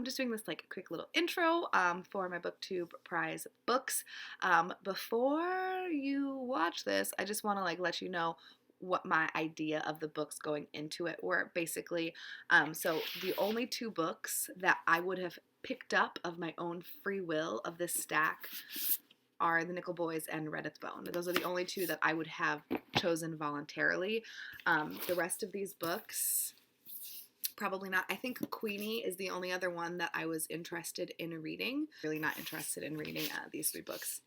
I'm just doing this like quick little intro for my Booktube prize books. Before you watch this, I just want to like let you know what my idea of the books going into it were. Basically, so the only two books that I would have picked up of my own free will of this stack are The Nickel Boys and Reddit's Bone. Those are the only two that I would have chosen voluntarily. The rest of these books, probably not. I think Queenie is the only other one that I was interested in reading. Really not interested in reading these three books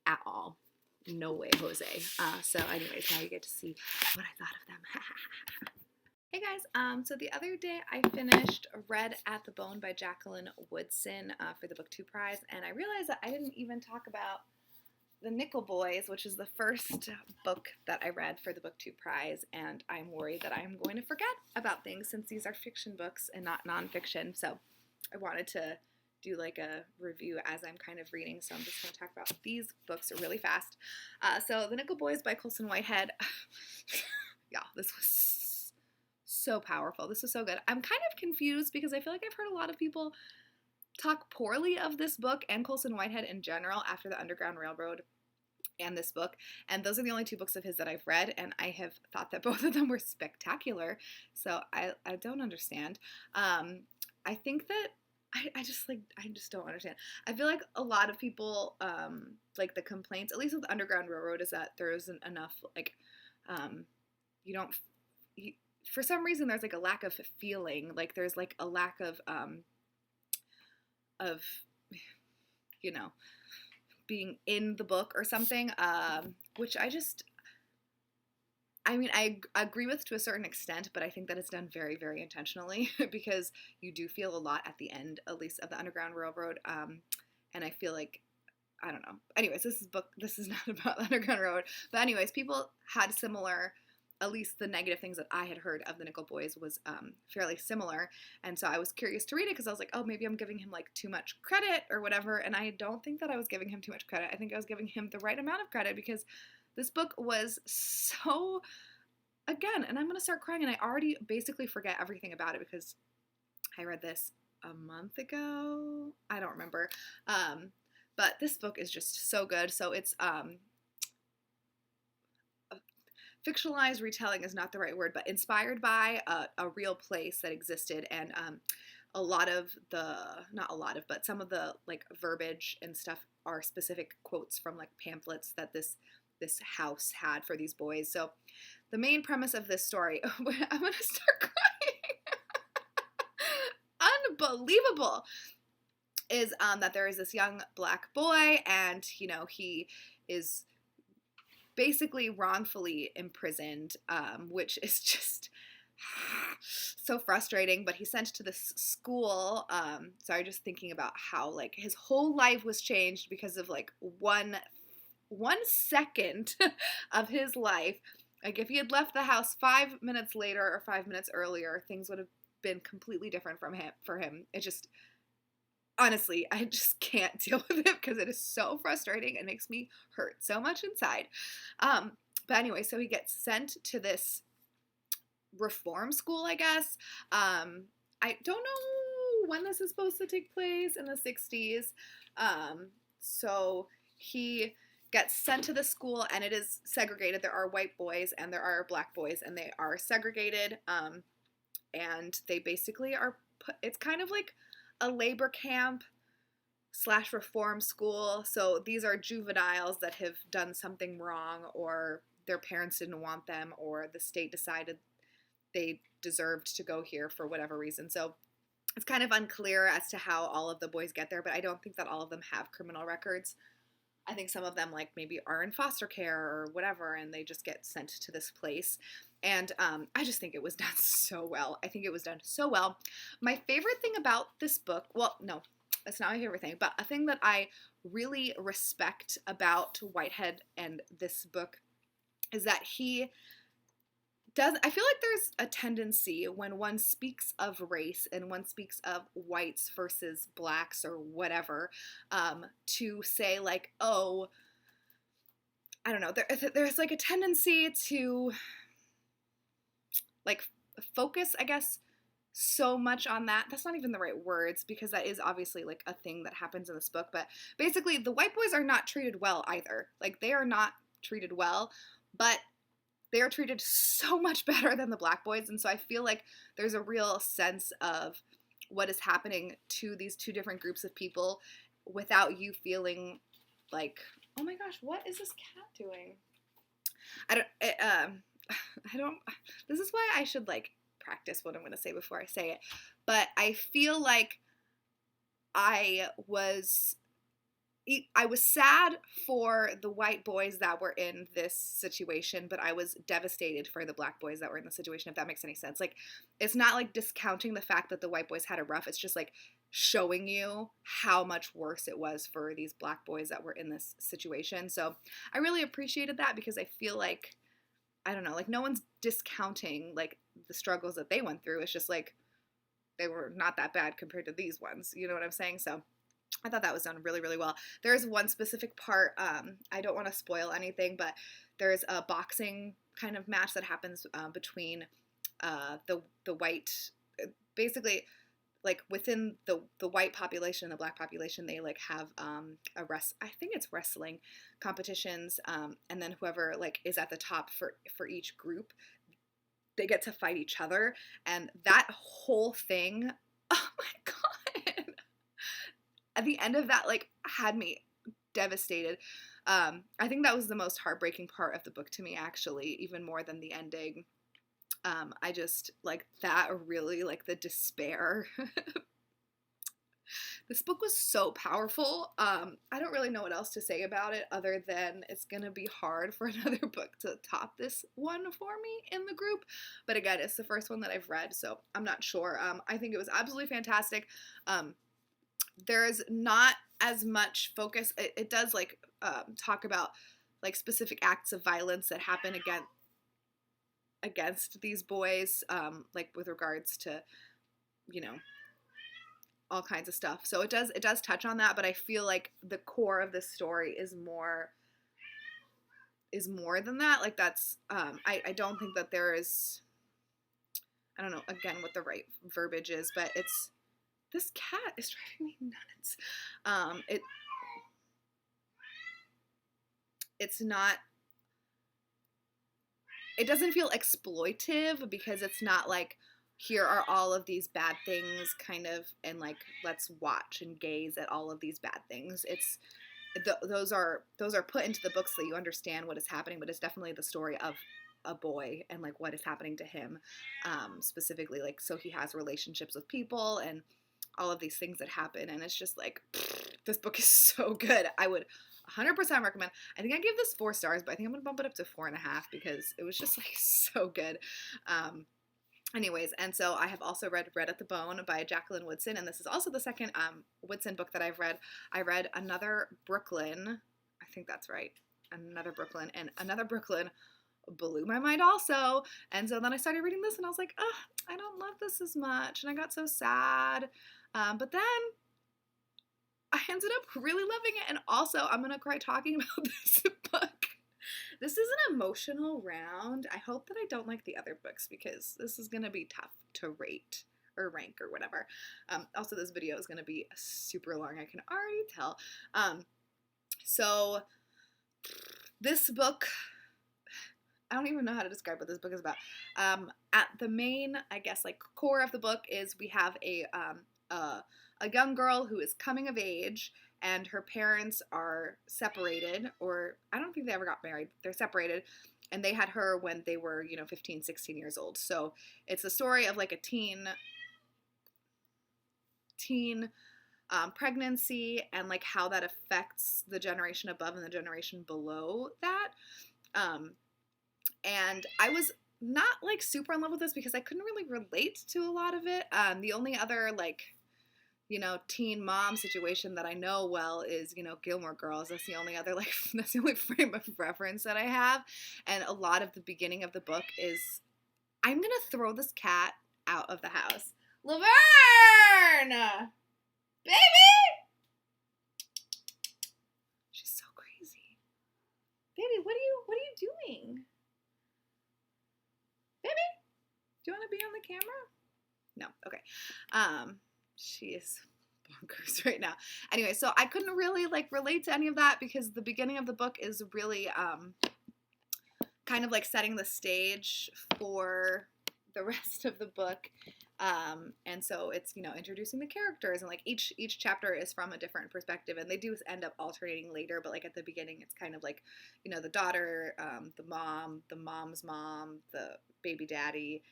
at all. No way, Jose. So anyways, now you get to see what I thought of them. Hey guys, so the other day I finished Red at the Bone by Jacqueline Woodson for the Booktube Prize, and I realized that I didn't even talk about The Nickel Boys, which is the first book that I read for the Booktube Prize, and I'm worried that I'm going to forget about things since these are fiction books and not nonfiction, so I wanted to do like a review as I'm kind of reading, so I'm just going to talk about these books really fast. So The Nickel Boys by Colson Whitehead. Yeah, this was so powerful. This was so good. I'm kind of confused because I feel like I've heard a lot of people talk poorly of this book and Colson Whitehead in general after the Underground Railroad and this book, and those are the only two books of his that I've read, and I have thought that both of them were spectacular, so I don't understand. I think that I just don't understand. I feel like a lot of people, like the complaints, at least with the Underground Railroad, is that there isn't enough, like, for some reason there's like a lack of feeling, like there's like a lack of being in the book or something, which I agree with to a certain extent, but I think that it's done very, very intentionally because you do feel a lot at the end, at least of the Underground Railroad, and I feel like, I don't know. Anyways, this is not about the Underground Railroad, but anyways, people had similar, at least the negative things that I had heard of the Nickel Boys was fairly similar, and so I was curious to read it because I was like, oh, maybe I'm giving him like too much credit or whatever, and I don't think that I was giving him too much credit. I think I was giving him the right amount of credit because this book was so, again, and I'm going to start crying, and I already basically forget everything about it because I read this a month ago. I don't remember, but this book is just so good. So it's fictionalized retelling is not the right word, but inspired by a real place that existed, and but some of the like verbiage and stuff are specific quotes from like pamphlets that this house had for these boys. So the main premise of this story, I'm gonna start crying. Unbelievable. Is that there is this young black boy, and he is basically wrongfully imprisoned, which is just so frustrating, but he's sent to this school. Sorry, just thinking about how like his whole life was changed because of like one second of his life. Like if he had left the house 5 minutes later or 5 minutes earlier, things would have been completely different for him. It just, honestly, I just can't deal with it because it is so frustrating. It makes me hurt so much inside. But anyway, so he gets sent to this reform school, I guess. I don't know when this is supposed to take place, in the 60s. So he gets sent to the school, and it is segregated. There are white boys and there are black boys, and they are segregated. And they basically are it's kind of like a labor camp / reform school. So these are juveniles that have done something wrong, or their parents didn't want them, or the state decided they deserved to go here for whatever reason. So it's kind of unclear as to how all of the boys get there, but I don't think that all of them have criminal records. I think some of them like maybe are in foster care or whatever, and they just get sent to this place. And I just think it was done so well. I think it was done so well. My favorite thing about this book, well, no, that's not my favorite thing, but a thing that I really respect about Whitehead and this book is that I feel like there's a tendency when one speaks of race and one speaks of whites versus blacks or whatever, to say like, oh, I don't know, there's like a tendency to like focus, I guess, so much on that. That's not even the right words, because that is obviously like a thing that happens in this book, but basically the white boys are not treated well either. Like, they are not treated well, but they are treated so much better than the black boys. And so I feel like there's a real sense of what is happening to these two different groups of people without you feeling like, oh my gosh, what is this cat doing? This is why I should like practice what I'm going to say before I say it. But I feel like I was sad for the white boys that were in this situation, but I was devastated for the black boys that were in the situation, if that makes any sense. Like, it's not like discounting the fact that the white boys had it rough. It's just like showing you how much worse it was for these black boys that were in this situation. So I really appreciated that, because I feel like, I don't know, like, no one's discounting like the struggles that they went through. It's just like they were not that bad compared to these ones. You know what I'm saying? So I thought that was done really, really well. There is one specific part, I don't want to spoil anything, but there's a boxing kind of match that happens between the white, basically, like, within the white population and the black population, they like have I think it's wrestling competitions, and then whoever like is at the top for each group, they get to fight each other, and that whole thing, oh my god, at the end of that, like, had me devastated. I think that was the most heartbreaking part of the book to me, actually, even more than the ending. I just, like, that really, like, the despair. This book was so powerful. I don't really know what else to say about it other than it's gonna be hard for another book to top this one for me in the group. But again, it's the first one that I've read, so I'm not sure. I think it was absolutely fantastic. There's not as much focus. It does, like, talk about, like, specific acts of violence that happen against these boys, like, with regards to, you know, all kinds of stuff. So it does touch on that, but I feel like the core of this story is more than that. Like, that's, I don't think that there is, I don't know, again, what the right verbiage is, but it's, this cat is driving me nuts. It's not, it doesn't feel exploitive, because it's not like, here are all of these bad things, kind of, and like, let's watch and gaze at all of these bad things. It's, those are put into the books so that you understand what is happening, but it's definitely the story of a boy and like what is happening to him, specifically, like, so he has relationships with people and all of these things that happen, and it's just like, this book is so good. I would 100% recommend. I think I gave this 4 stars, but I think I'm gonna bump it up to 4.5 because it was just like so good. Anyways, and so I have also read Red at the Bone by Jacqueline Woodson, and this is also the second Woodson book that I've read. I read Another Brooklyn, I think that's right, Another Brooklyn, and Another Brooklyn blew my mind also. And so then I started reading this, and I was like, oh, I don't love this as much, and I got so sad. But then I ended up really loving it, and also I'm gonna cry talking about this book. This is an emotional round. I hope that I don't like the other books, because this is going to be tough to rate or rank or whatever. Also, this video is going to be super long. I can already tell. So this book, I don't even know how to describe what this book is about. At the main, I guess, like, core of the book is we have a young girl who is coming of age, and her parents are separated, or I don't think they ever got married. They're separated, and they had her when they were, 15, 16 years old. So it's the story of like a teen pregnancy, and like how that affects the generation above and the generation below that. And I was not like super in love with this because I couldn't really relate to a lot of it. The only other like, teen mom situation that I know well is, Gilmore Girls. That's the only other, like, that's the only frame of reference that I have. And a lot of the beginning of the book is, I'm going to throw this cat out of the house. Laverne! Baby! She's so crazy. Baby, what are you doing? Baby? Do you want to be on the camera? No. Okay. She is bonkers right now. Anyway, so I couldn't really like relate to any of that because the beginning of the book is really kind of like setting the stage for the rest of the book. And so it's, you know, introducing the characters, and like each chapter is from a different perspective, and they do end up alternating later, but like at the beginning it's kind of like, you know, the daughter, the mom, the mom's mom, the baby daddy,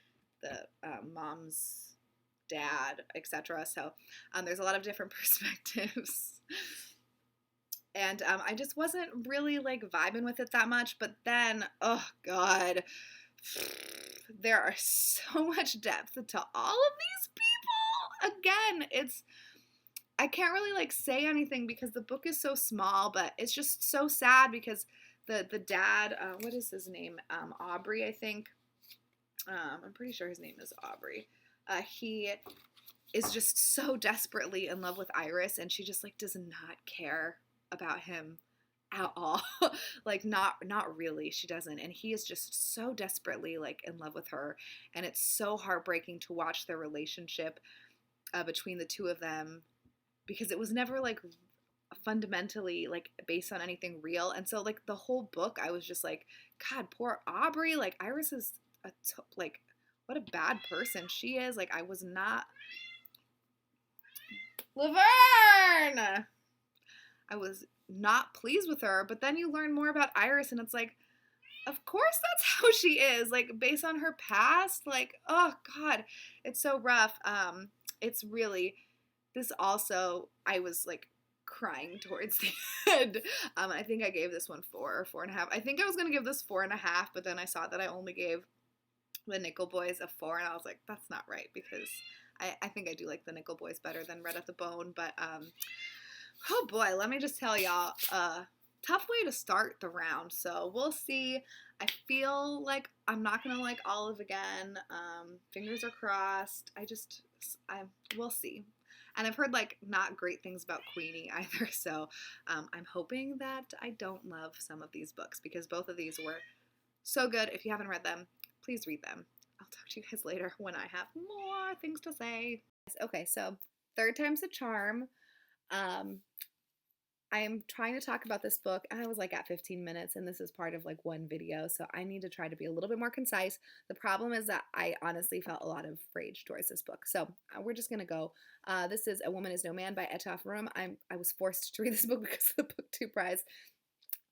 the mom's dad, etc. So there's a lot of different perspectives. And I just wasn't really like vibing with it that much. But then, oh God, there are so much depth to all of these people. Again, I can't really like say anything because the book is so small, but it's just so sad because the dad, what is his name? Aubrey, I think. I'm pretty sure his name is Aubrey. He is just so desperately in love with Iris, and she just like does not care about him at all. Like not really, she doesn't, and he is just so desperately like in love with her, and it's so heartbreaking to watch their relationship between the two of them, because it was never like fundamentally like based on anything real. And so like the whole book I was just like, God, poor Aubrey, like Iris is like what a bad person she is. Like I was not Laverne, I was not pleased with her. But then you learn more about Iris, and it's like, of course that's how she is, like based on her past. Like, oh God, it's so rough. It's really, this also, I was like crying towards the end. I think I gave this one 4 or 4.5. I think I was gonna give this 4.5, but then I saw that I only gave the Nickel Boys a 4, and I was like, that's not right, because I think I do like the Nickel Boys better than Red at the Bone. But oh boy, let me just tell y'all, tough way to start the round. So we'll see. I feel like I'm not gonna like Olive again. Fingers are crossed. We'll see. And I've heard like not great things about Queenie either. So I'm hoping that I don't love some of these books, because both of these were so good. If you haven't read them, please read them. I'll talk to you guys later when I have more things to say. Okay, so third time's a charm. I am trying to talk about this book. I was like at 15 minutes, and this is part of like one video, so I need to try to be a little bit more concise. The problem is that I honestly felt a lot of rage towards this book, so we're just gonna go. This is A Woman Is No Man by Etaf Rum. I was forced to read this book because of the Booktube prize.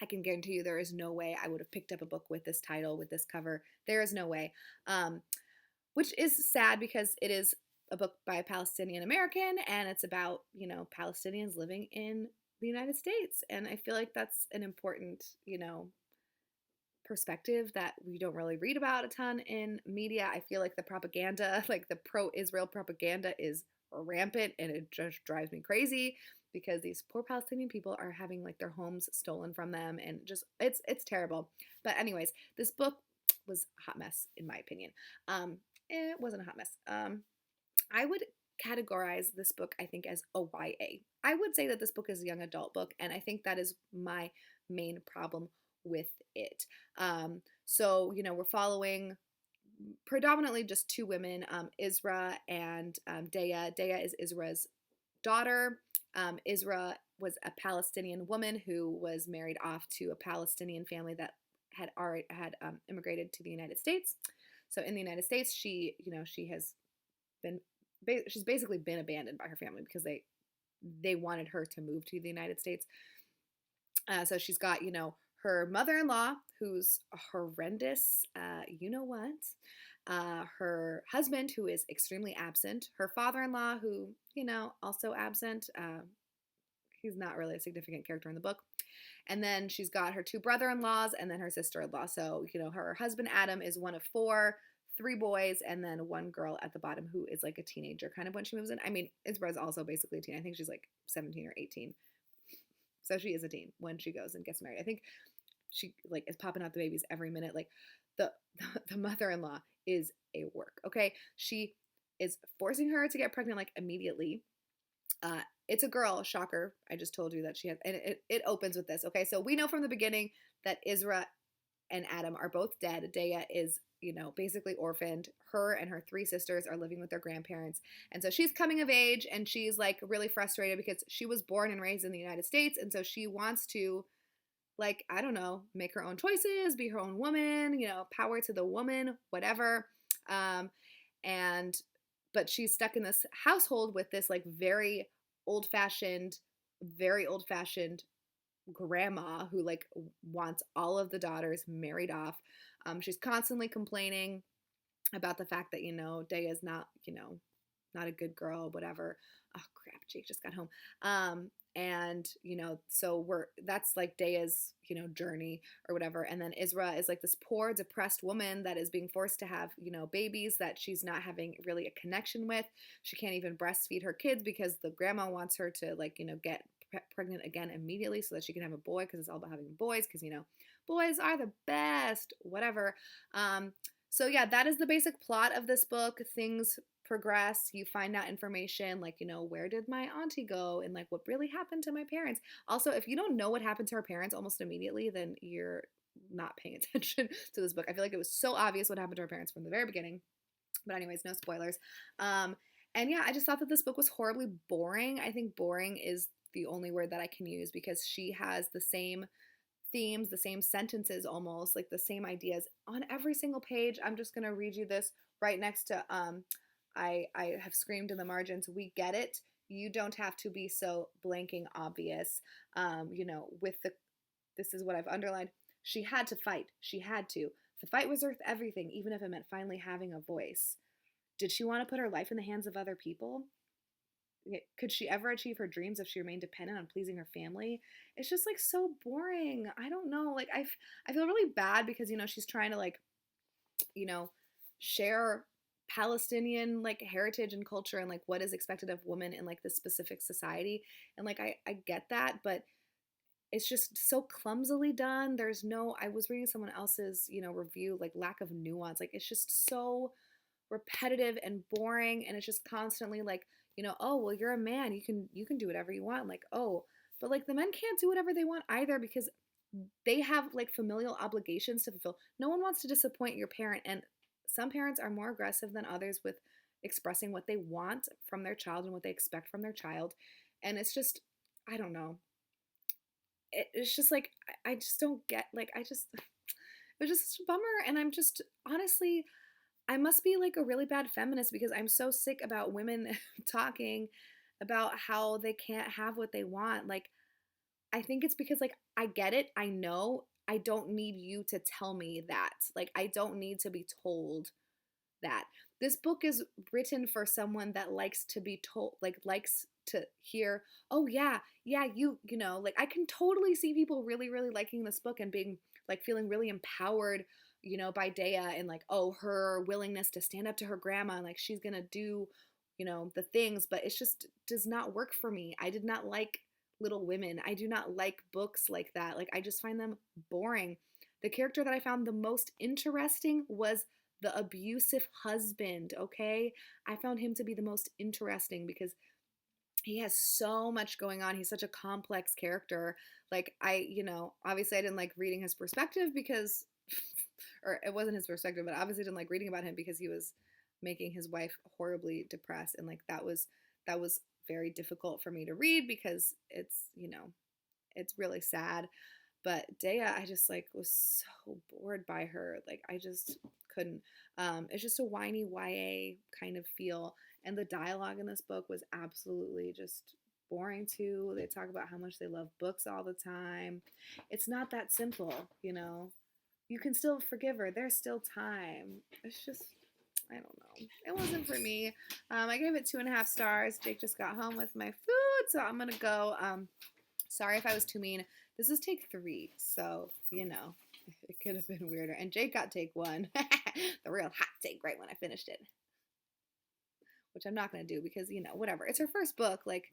I can guarantee you there is no way I would have picked up a book with this title, with this cover. There is no way. Which is sad, because it is a book by a Palestinian American, and it's about, you know, Palestinians living in the United States. And I feel like that's an important, you know, perspective that we don't really read about a ton in media. I feel like the propaganda, like the pro-Israel propaganda, is rampant, and it just drives me crazy, because these poor Palestinian people are having like their homes stolen from them, and just it's terrible. But anyways, this book was a hot mess in my opinion. It wasn't a hot mess. I would categorize this book, I think, as a YA. I would say that this book is a young adult book, and I think that is my main problem with it. So, you know, we're following predominantly just two women, Isra and Dea. Dea is Isra's daughter. Isra was a Palestinian woman who was married off to a Palestinian family that had immigrated to the United States. So in the United States, she's basically been abandoned by her family, because they wanted her to move to the United States. So she's got, you know, her mother-in-law, who's horrendous, you know what? Her husband, who is extremely absent. Her father-in-law, who, you know, also absent. He's not really a significant character in the book. And then she's got her two brother-in-laws, and then her sister-in-law. So, you know, her husband, Adam, is one of 4, 3 boys, and then 1 girl at the bottom who is like a teenager kind of when she moves in. I mean, Isbra's also basically a teen. I think she's like 17 or 18. So she is a teen when she goes and gets married. I think she like is popping out the babies every minute. Like the mother-in-law is a work. Okay, she is forcing her to get pregnant like immediately. It's a girl, shocker. I just told you that she has, and it opens with this. Okay, so we know from the beginning that Isra and Adam are both dead. Dea is, basically orphaned. Her and her 3 sisters are living with their grandparents. And so she's coming of age, and she's like really frustrated because she was born and raised in the United States. And so she wants to, like, I don't know, make her own choices, be her own woman, power to the woman, whatever. And but she's stuck in this household with this like very old fashioned grandma who like wants all of the daughters married off. She's constantly complaining about the fact that, Dea is not, not a good girl, whatever. Oh crap, Jake just got home. And, so that's like Dea's, journey or whatever. And then Isra is like this poor, depressed woman that is being forced to have, babies that she's not having really a connection with. She can't even breastfeed her kids because the grandma wants her to like, get pregnant again immediately so that she can have a boy, because it's all about having boys, because, boys are the best, whatever. So yeah, that is the basic plot of this book. Things progress. You find out information like, where did my auntie go and like what really happened to my parents. Also, if you don't know what happened to her parents almost immediately, then you're not paying attention to this book. I feel like it was so obvious what happened to her parents from the very beginning. But anyways, no spoilers. And yeah, I just thought that this book was horribly boring. I think boring is the only word that I can use, because she has the same themes, the same sentences, almost like the same ideas on every single page. I'm just going to read you this right next to, I have screamed in the margins, "We get it. You don't have to be so blanking obvious." This is what I've underlined. She had to fight. She had to. The fight was worth everything, even if it meant finally having a voice. Did she want to put her life in the hands of other people? Could she ever achieve her dreams if she remained dependent on pleasing her family? It's just like so boring. I don't know. Like I feel really bad because, she's trying to like, share Palestinian like heritage and culture and like what is expected of women in like this specific society. And like, I get that, but it's just so clumsily done. I was reading someone else's, review, like lack of nuance. Like it's just so repetitive and boring. And it's just constantly like, oh, well, you're a man. You can do whatever you want. Like, oh, but like the men can't do whatever they want either, because they have like familial obligations to fulfill. No one wants to disappoint your parent. And some parents are more aggressive than others with expressing what they want from their child and what they expect from their child. And it's just, I don't know. It's just like, I just don't get, like, it was just a bummer. And I'm just, honestly, I must be like a really bad feminist because I'm so sick about women talking about how they can't have what they want. Like, I think it's because, like, I get it. I know. I don't need you to tell me that. Like, I don't need to be told that. This book is written for someone that likes to be told, like, likes to hear, oh, yeah, like, I can totally see people really, really liking this book and being, like, feeling really empowered, by Dea, and like, oh, her willingness to stand up to her grandma, and like she's gonna do, the things, but it just does not work for me. I did not like Little Women. I do not like books like that. Like, I just find them boring. The character that I found the most interesting was the abusive husband, okay? I found him to be the most interesting because he has so much going on. He's such a complex character. Like, obviously I didn't like reading his perspective because or it wasn't his perspective, but obviously didn't like reading about him because he was making his wife horribly depressed. And like, that was very difficult for me to read because it's, it's really sad. But Dea, I just like was so bored by her. Like, I just couldn't. It's just a whiny YA kind of feel. And the dialogue in this book was absolutely just boring too. They talk about how much they love books all the time. It's not that simple, You can still forgive her. There's still time. It's just, I don't know. It wasn't for me. I gave it 2.5 stars. Jake just got home with my food, so I'm going to go. Sorry if I was too mean. This is take 3, so, it could have been weirder. And Jake got take 1. The real hot take right when I finished it. Which I'm not going to do because, whatever. It's her first book. Like,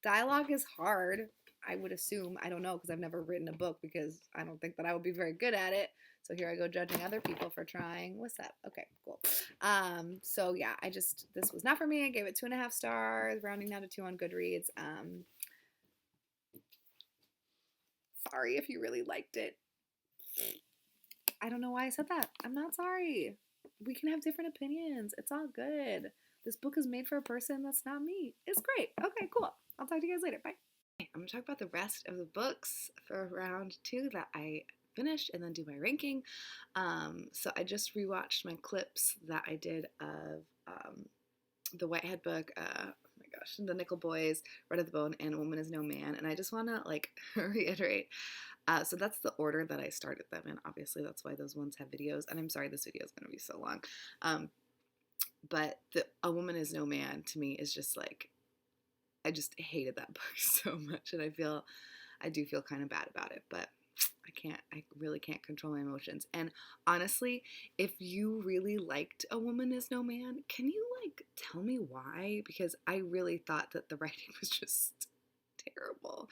dialogue is hard, I would assume. I don't know because I've never written a book because I don't think that I would be very good at it. So here I go judging other people for trying. What's up? Okay, cool. So yeah, this was not for me. I gave it 2.5 stars, rounding down to 2 on Goodreads. Sorry if you really liked it. I don't know why I said that. I'm not sorry. We can have different opinions. It's all good. This book is made for a person that's not me. It's great. Okay, cool. I'll talk to you guys later. Bye. I'm going to talk about the rest of the books for round 2 that I finished and then do my ranking. So I just rewatched my clips that I did of the Whitehead book, oh my gosh, The Nickel Boys, Red of the Bone, and A Woman is No Man. And I just want to like reiterate. So that's the order that I started them in. Obviously, that's why those ones have videos. And I'm sorry this video is going to be so long. But A Woman is No Man to me is just like, I just hated that book so much. And I do feel kind of bad about it. But I really can't control my emotions. And honestly, if you really liked A Woman is No Man, can you like tell me why? Because I really thought that the writing was just terrible.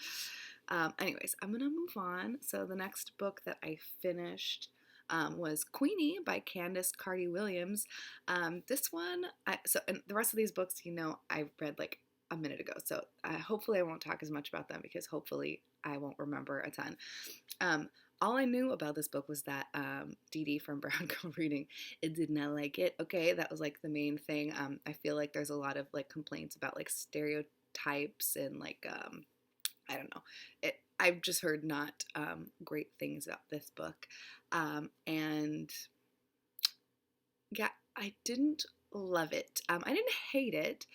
Anyways, I'm gonna move on. So the next book that I finished was Queenie by Candace Cardi Williams. This one, and the rest of these books, I read like a minute ago. So hopefully I won't talk as much about them because hopefully I won't remember a ton. All I knew about this book was that Dee Dee from Brown Girl Reading, it did not like it. Okay, that was like the main thing. I feel like there's a lot of like complaints about like stereotypes and like I don't know. I've just heard not great things about this book, and yeah, I didn't love it. I didn't hate it.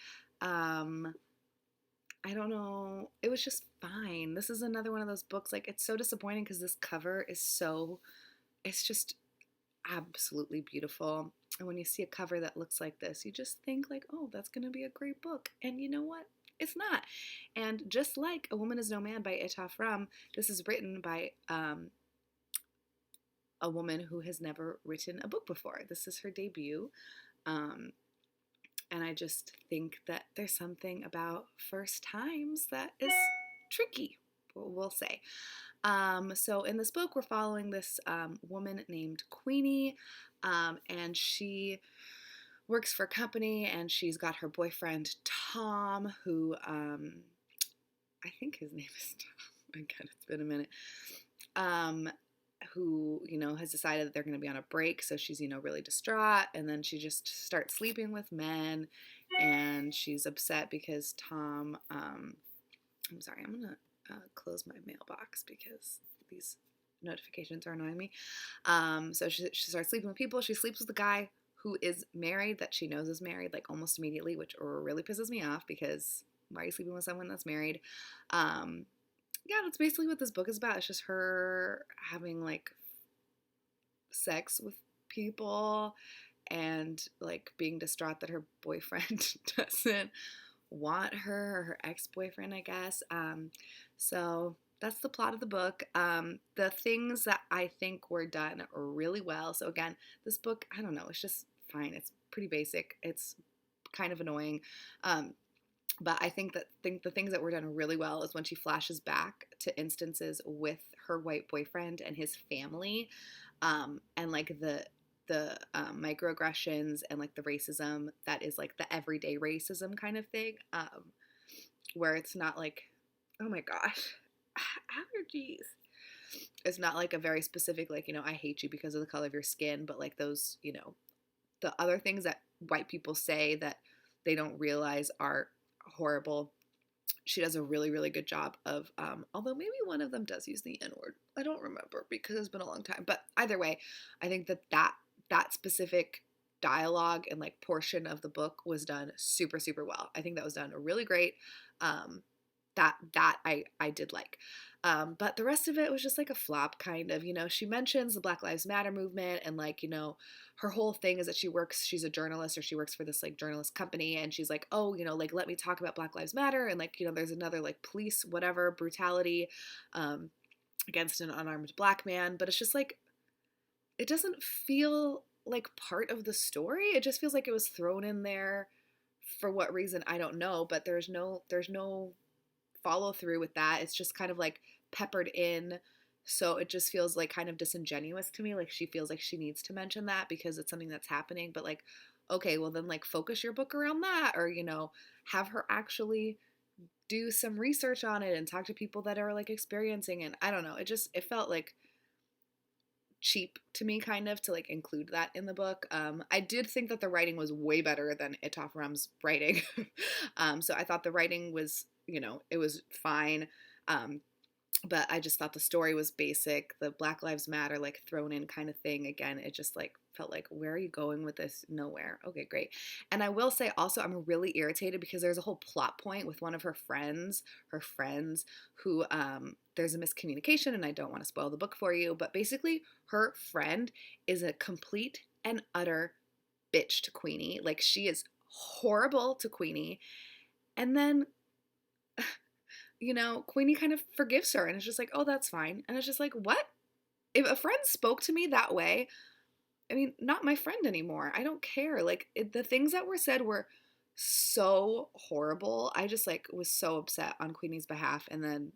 I don't know. It was just fine. This is another one of those books, like, it's so disappointing because this cover is it's just absolutely beautiful. And when you see a cover that looks like this, you just think like, oh, that's going to be a great book. And you know what? It's not. And just like A Woman is No Man by Etaf Ram, this is written by a woman who has never written a book before. This is her debut. And I just think that there's something about first times that is tricky, we'll say. So in this book, we're following this woman named Queenie, and she works for a company, and she's got her boyfriend, Tom, who I think his name is Tom. God, it's been a minute. Who, has decided that they're going to be on a break. So she's, really distraught. And then she just starts sleeping with men. And she's upset because Tom, I'm sorry, I'm going to close my mailbox because these notifications are annoying me. So she starts sleeping with people. She sleeps with a guy who is married, that she knows is married, like almost immediately, which really pisses me off because why are you sleeping with someone that's married? Yeah, that's basically what this book is about. It's just her having like sex with people and like being distraught that her boyfriend doesn't want her, or her ex-boyfriend, I guess. So that's the plot of the book. The things that I think were done really well. So again, this book, I don't know, it's just fine. It's pretty basic. It's kind of annoying. But I think the things that were done really well is when she flashes back to instances with her white boyfriend and his family, and like the microaggressions and like the racism that is like the everyday racism kind of thing, where it's not like, oh my gosh, allergies. It's not like a very specific, like, I hate you because of the color of your skin, but like those, the other things that white people say that they don't realize are horrible. She does a really, really good job of, although maybe one of them does use the N-word. I don't remember because it's been a long time. But either way, I think that specific dialogue and like portion of the book was done super, super well. I think that was done really great. That I did like. But the rest of it was just like a flop, kind of. She mentions the Black Lives Matter movement, and like, her whole thing is that she's a journalist, or she works for this like journalist company, and she's like, oh, like, let me talk about Black Lives Matter, and like, there's another like police whatever brutality against an unarmed black man. But it's just like, it doesn't feel like part of the story. It just feels like it was thrown in there for what reason, I don't know, but there's no follow through with that. It's just kind of like peppered in, so it just feels like kind of disingenuous to me. Like, she feels like she needs to mention that because it's something that's happening, but like, okay, well then like focus your book around that, or have her actually do some research on it and talk to people that are like experiencing it. I don't know, it felt like cheap to me, kind of, to like include that in the book. I did think that the writing was way better than Itoff-Ram's writing. So I thought the writing was, it was fine. But I just thought the story was basic. The Black Lives Matter like thrown in kind of thing. Again, it just like felt like, where are you going with this? Nowhere. Okay, great. And I will say also, I'm really irritated because there's a whole plot point with one of her friends, who there's a miscommunication, and I don't want to spoil the book for you, but basically her friend is a complete and utter bitch to Queenie. Like, she is horrible to Queenie. And then Queenie kind of forgives her, and it's just like, oh, that's fine. And it's just like, what? If a friend spoke to me that way, I mean, not my friend anymore. I don't care. Like, the things that were said were so horrible. I just like was so upset on Queenie's behalf, and then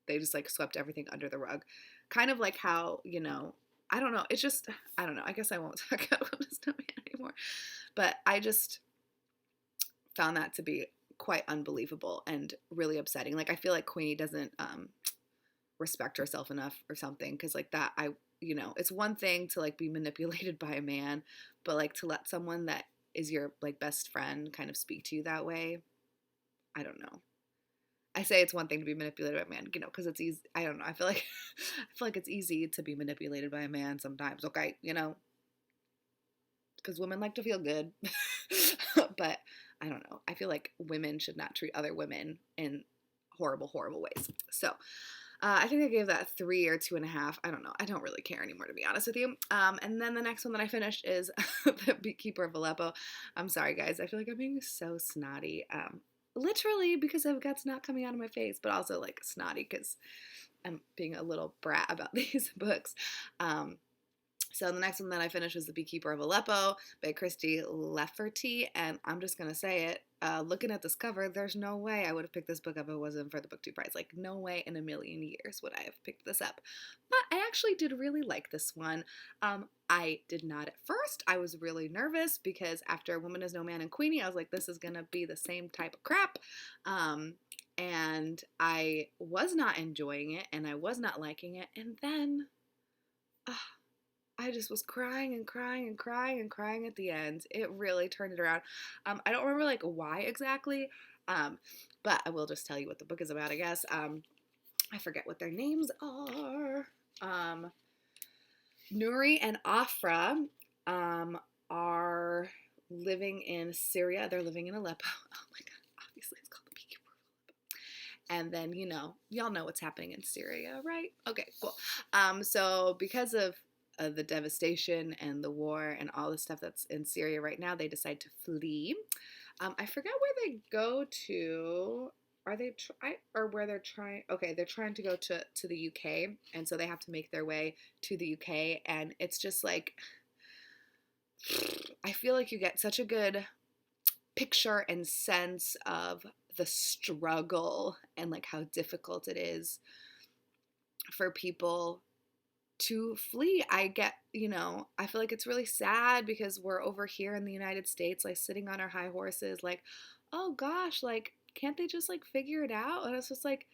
they just like swept everything under the rug. Kind of like how, I don't know. It's just, I don't know. I guess I won't talk about Wellness No Man anymore. But I just found that to be quite unbelievable and really upsetting. Like, I feel like Queenie doesn't respect herself enough or something, because like that, it's one thing to like be manipulated by a man, but like to let someone that is your like best friend kind of speak to you that way, I don't know. I say it's one thing to be manipulated by a man, because it's easy. I don't know. I feel like it's easy to be manipulated by a man sometimes. Okay, because women like to feel good, but I don't know. I feel like women should not treat other women in horrible, horrible ways. So I think I gave that 3 or 2.5. I don't know. I don't really care anymore, to be honest with you. And then the next one that I finished is The Beekeeper of Aleppo. I'm sorry, guys. I feel like I'm being so snotty. Literally because I've got snot coming out of my face, but also like snotty because I'm being a little brat about these books. So the next one that I finished was The Beekeeper of Aleppo by Kristy Lefferty, and I'm just going to say it, looking at this cover, there's no way I would have picked this book up if it wasn't for the Booktube prize. Like, no way in a million years would I have picked this up. But I actually did really like this one. I did not at first. I was really nervous because after Woman Is No Man and Queenie, I was like, this is going to be the same type of crap. And I was not enjoying it, and I was not liking it, and then I just was crying and crying and crying and crying at the end. It really turned it around. I don't remember like why exactly, but I will just tell you what the book is about, I guess. I forget what their names are. Nuri and Afra are living in Syria. They're living in Aleppo. Oh my God, obviously it's called The Beekeeper of Aleppo. And then, y'all know what's happening in Syria, right? Okay, cool. So because of the devastation and the war and all the stuff that's in Syria right now, they decide to flee. I forget where they go to. Are they where they're trying? Okay, they're trying to go to the UK, and so they have to make their way to the UK, and it's just like, I feel like you get such a good picture and sense of the struggle and like how difficult it is for people to flee. I feel like it's really sad because we're over here in the United States, like sitting on our high horses, like, oh gosh, like, can't they just like figure it out? And it's just like,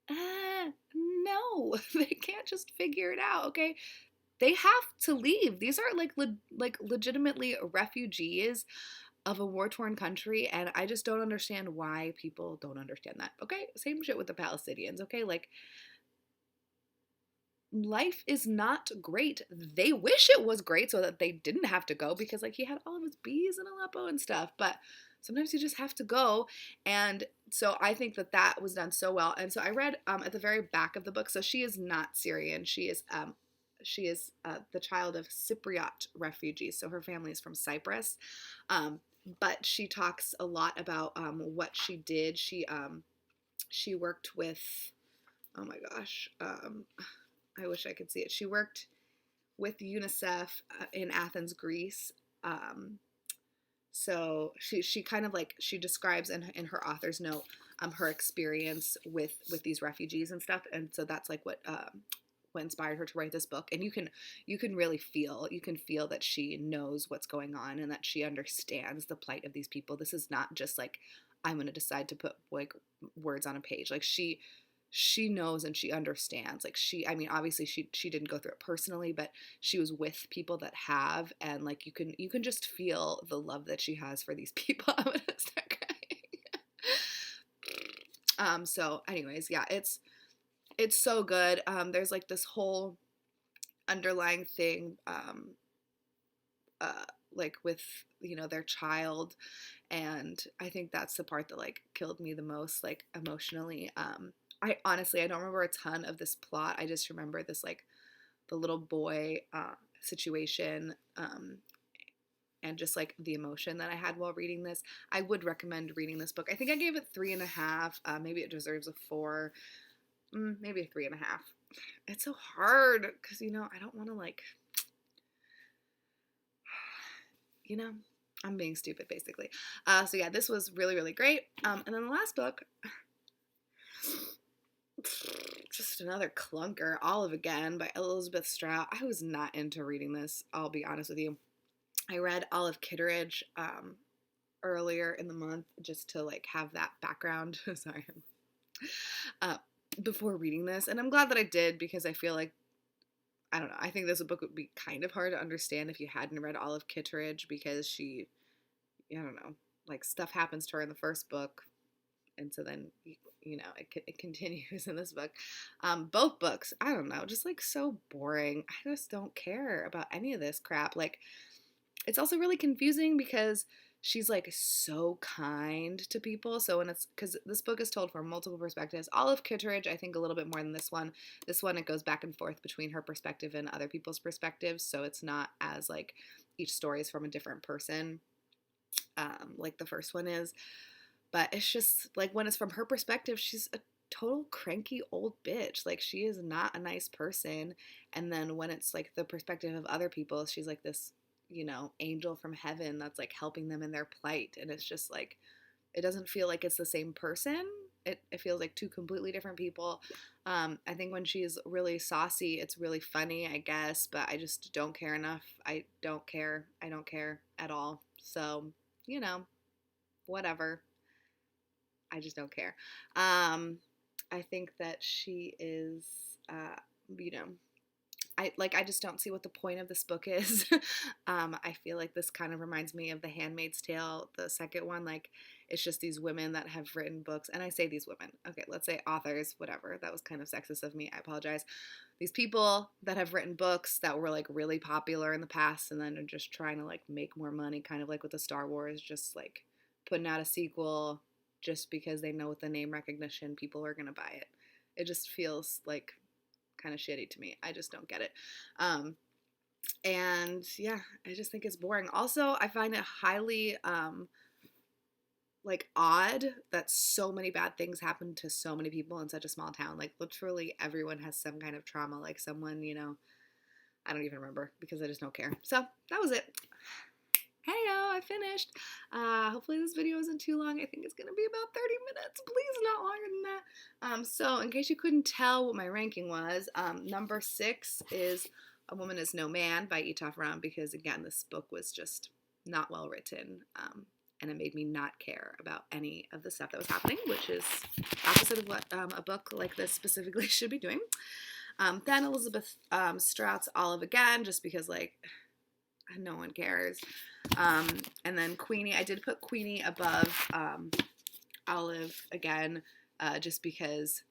no, they can't just figure it out. Okay. They have to leave. These are like legitimately refugees of a war-torn country, and I just don't understand why people don't understand that. Okay. Same shit with the Palestinians. Okay. Like, life is not great. They wish it was great so that they didn't have to go, because like he had all of his bees in Aleppo and stuff, but sometimes you just have to go. And so I think that was done so well. And so I read at the very back of the book, so she is not Syrian. She is the child of Cypriot refugees, so her family is from Cyprus. But she talks a lot about what she did. She worked with, oh my gosh, I wish I could see it. She worked with UNICEF in Athens, Greece. So she kind of like, she describes in her author's note her experience with these refugees and stuff. And so that's like what inspired her to write this book. And you can really feel that she knows what's going on and that she understands the plight of these people. This is not just like, I'm going to decide to put like words on a page. Like, she she knows and she understands. Like I mean, obviously she didn't go through it personally, but she was with people that have, and like you can just feel the love that she has for these people. I'm gonna start crying. So anyways, yeah, it's so good. There's like this whole underlying thing, uh, like with, you know, their child, and I think that's the part that like killed me the most, like emotionally. I honestly, I don't remember a ton of this plot. I just remember this, like, the little boy situation, and just like the emotion that I had while reading this. I would recommend reading this book. I think I gave it 3.5. Maybe it deserves a 4. Maybe a 3.5. It's so hard because, you know, I don't want to, like, you know, I'm being stupid basically. So yeah, this was really, really great. And then the last book, just another clunker, Olive Again by Elizabeth Strout. I was not into reading this, I'll be honest with you. I read Olive Kitteridge earlier in the month just to like have that background. Sorry. Before reading this, and I'm glad that I did, because I feel like, I don't know, I think this book would be kind of hard to understand if you hadn't read Olive Kitteridge, because she, I don't know, like, stuff happens to her in the first book, and so then, you know, it continues in this book. Both books, I don't know, just like so boring. I just don't care about any of this crap. Like, it's also really confusing because she's like so kind to people. So when it's, because this book is told from multiple perspectives. Olive Kitteridge, I think a little bit more than this one. This one, it goes back and forth between her perspective and other people's perspectives. So it's not as like each story is from a different person, like the first one is. But it's just like when it's from her perspective, she's a total cranky old bitch. Like, she is not a nice person. And then when it's like the perspective of other people, she's like this, you know, angel from heaven that's like helping them in their plight. And it's just like, it doesn't feel like it's the same person. It feels like two completely different people. I think when she's really saucy, it's really funny, I guess, but I just don't care enough. I don't care. I don't care at all. So, you know, whatever. I just don't care. I think that she is, you know, I just don't see what the point of this book is. I feel like this kind of reminds me of The Handmaid's Tale, the second one. Like, it's just these women that have written books, and I say these women, okay, let's say authors, whatever. That was kind of sexist of me. I apologize. These people that have written books that were like really popular in the past, and then are just trying to like make more money, kind of like with the Star Wars, just like putting out a sequel just because they know with the name recognition people are gonna buy it. It just feels like kind of shitty to me. I just don't get it. And yeah, I just think it's boring. Also, I find it highly like odd that so many bad things happen to so many people in such a small town. Like, literally everyone has some kind of trauma. Like, someone, you know, I don't even remember because I just don't care. So that was it. Heyo, I finished. Hopefully this video isn't too long. I think it's going to be about 30 minutes. Please, not longer than that. So in case you couldn't tell what my ranking was, number 6 is A Woman Is No Man by Etaf Ram, because, again, this book was just not well written, and it made me not care about any of the stuff that was happening, which is opposite of what a book like this specifically should be doing. Then Elizabeth Strout's Olive Again, just because, like, no one cares. And then Queenie, I did put Queenie above Olive Again, just because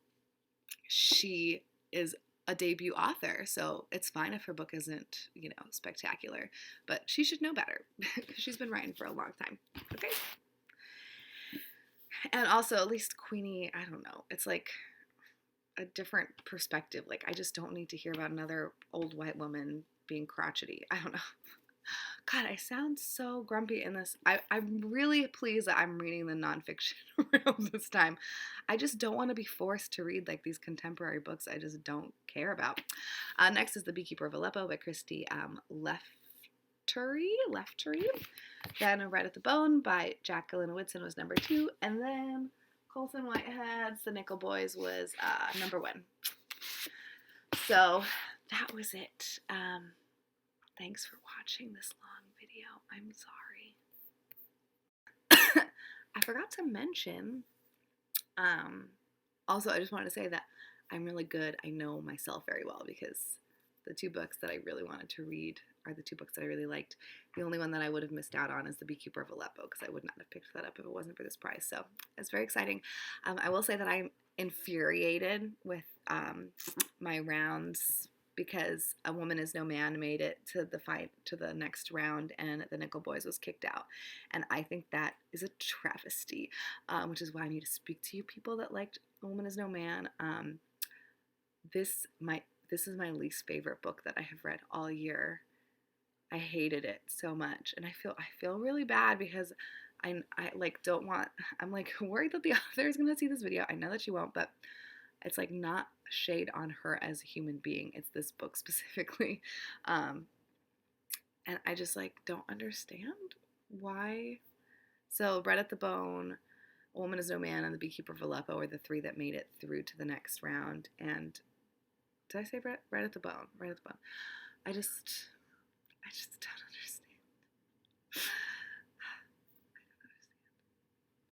she is a debut author, so it's fine if her book isn't, you know, spectacular, but she should know better. She's been writing for a long time. Okay. And also, at least Queenie, I don't know, it's like a different perspective. Like, I just don't need to hear about another old white woman being crotchety. I don't know. God, I sound so grumpy in this. I'm really pleased that I'm reading the nonfiction realm this time. I just don't want to be forced to read like these contemporary books I just don't care about. Next is The Beekeeper of Aleppo by Kristy Lefferty. Then Red at the Bone by Jacqueline Whitson was number 2. And then Colson Whitehead's The Nickel Boys was number 1. So that was it. Thanks for watching this long video. I'm sorry. I forgot to mention Also, I just wanted to say that I'm really good. I know myself very well because the two books that I really wanted to read are the two books that I really liked. The only one that I would have missed out on is The Beekeeper of Aleppo because I would not have picked that up if it wasn't for this prize. So it's very exciting. I will say that I'm infuriated with my rounds because A Woman Is No Man made it to the next round and the Nickel Boys was kicked out. And I think that is a travesty, which is why I need to speak to you people that liked A Woman Is No Man. This is my least favorite book that I have read all year. I hated it so much, and I feel really bad because I like don't want. I'm like worried that the author is gonna see this video. I know that she won't, but it's like not shade on her as a human being. It's this book specifically, and I just like don't understand why. So Bread at the Bone, A Woman Is No Man, and The Beekeeper of Aleppo are the three that made it through to the next round. And did I say Bread at the Bone? Bread at the Bone. I just don't understand.